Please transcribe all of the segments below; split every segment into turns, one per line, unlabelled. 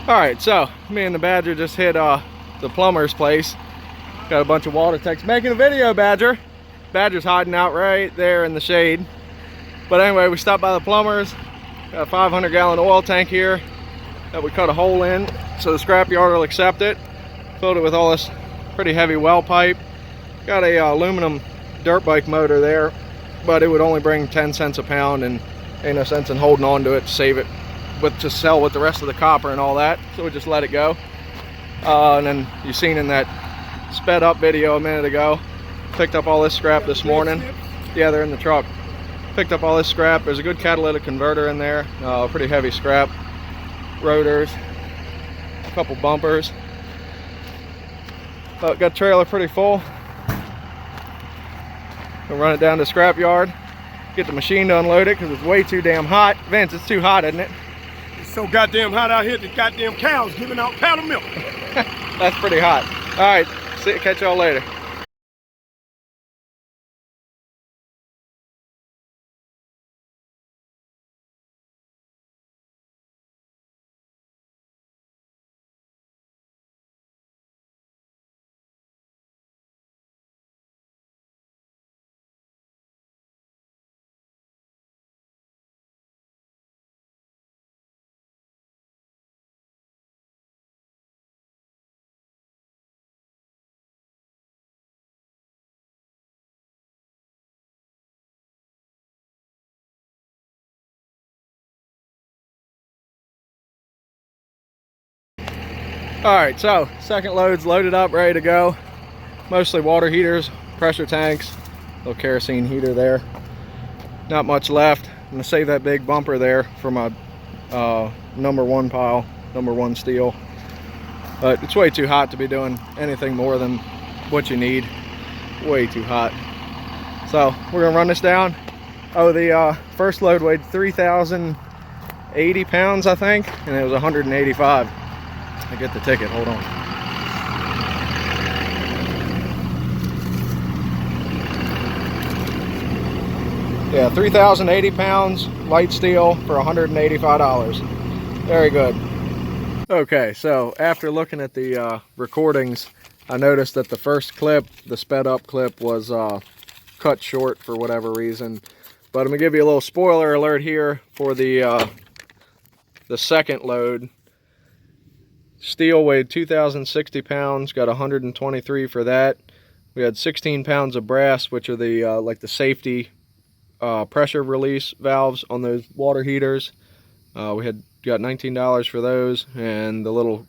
Alright, so me and the Badger just hit the plumber's place. Got a bunch of water tanks. Making a video, Badger. Badger's hiding out right there in the shade. But anyway, we stopped by the plumber's. Got a 500-gallon oil tank here that we cut a hole in so the scrapyard will accept it. Filled it with all this pretty heavy well pipe. Got a aluminum dirt bike motor there, but it would only bring 10 cents a pound, and ain't no sense in holding on to it to save it to sell with the rest of the copper and all that, so we just let it go. And then you seen in that sped up video a minute ago, picked up all this scrap this morning. Yeah, they're in the truck. Picked up all this scrap. There's a good catalytic converter in there, pretty heavy scrap, rotors, a couple bumpers. Got the trailer pretty full. Gonna run it down to the scrap yard, get the machine to unload it because it's way too damn hot. Vince, it's too hot, isn't it?
It's so goddamn hot out here, the goddamn cows giving out powder milk.
That's pretty hot. All right, catch y'all later. All right, so second load's loaded up, ready to go. Mostly water heaters, pressure tanks, little kerosene heater there. Not much left. I'm gonna save that big bumper there for my number one pile, number one steel. But it's way too hot to be doing anything more than what you need. Way too hot. So we're gonna run this down. Oh, the first load weighed 3,080 pounds, I think, and it was 185. I get the ticket, hold on. Yeah, 3,080 pounds, light steel for $185. Very good. Okay, so after looking at the recordings, I noticed that the first clip, the sped up clip, was cut short for whatever reason. But I'm gonna give you a little spoiler alert here for the second load. Steel weighed 2,060 pounds, got 123 for that. We had 16 pounds of brass, which are the like the safety pressure release valves on those water heaters. We had got $19 for those, and the little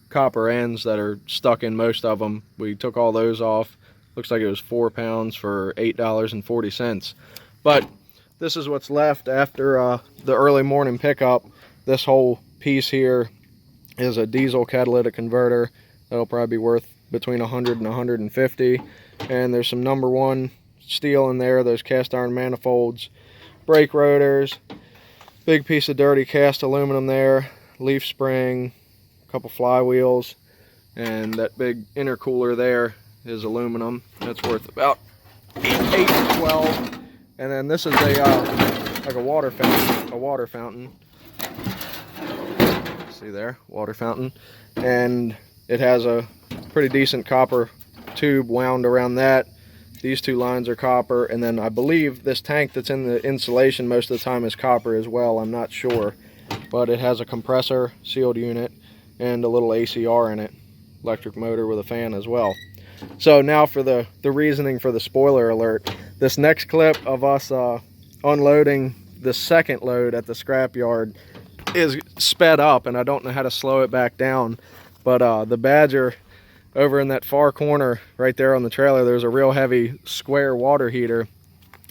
copper ends that are stuck in most of them, we took all those off. Looks like it was 4 pounds for $8.40. But this is what's left after the early morning pickup. This whole piece here is a diesel catalytic converter that'll probably be worth between 100 and 150, and there's some number one steel in there, those cast iron manifolds, brake rotors, big piece of dirty cast aluminum there, leaf spring, a couple flywheels, and that big intercooler there is aluminum. That's worth about 8 to 12. And then this is a like a water fountain. See there, water fountain, and it has a pretty decent copper tube wound around that. These two lines are copper, and then I believe this tank that's in the insulation most of the time is copper as well. I'm not sure, but it has a compressor sealed unit and a little ACR in it, electric motor with a fan as well. So now for the reasoning for the spoiler alert. This next clip of us unloading the second load at the scrapyard is sped up, and I don't know how to slow it back down. But the Badger over in that far corner right there on the trailer, there's a real heavy square water heater,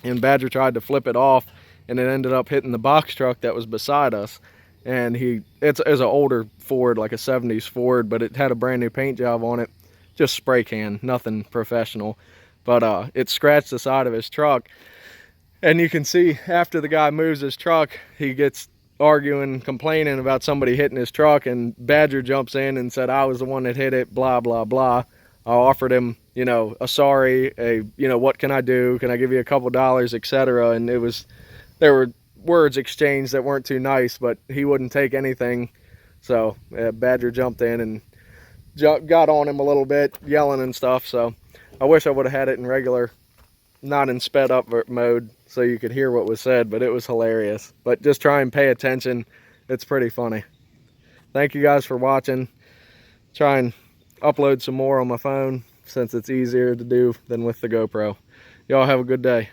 and Badger tried to flip it off, and it ended up hitting the box truck that was beside us. And it's an older Ford, like a 70s Ford, but it had a brand new paint job on it, just spray can, nothing professional. But it scratched the side of his truck, and you can see after the guy moves his truck, he gets arguing, complaining about somebody hitting his truck, and Badger jumps in and said, I was the one that hit it, blah blah blah. I offered him, you know, a sorry, what can I do, can I give you a couple dollars, etc. And there were words exchanged that weren't too nice, but he wouldn't take anything. So Badger jumped in and got on him a little bit, yelling and stuff. So I wish I would have had it in regular, not in sped up mode, so you could hear what was said, but it was hilarious. But just try and pay attention. It's pretty funny. Thank you guys for watching. Try and upload some more on my phone since it's easier to do than with the GoPro. Y'all have a good day.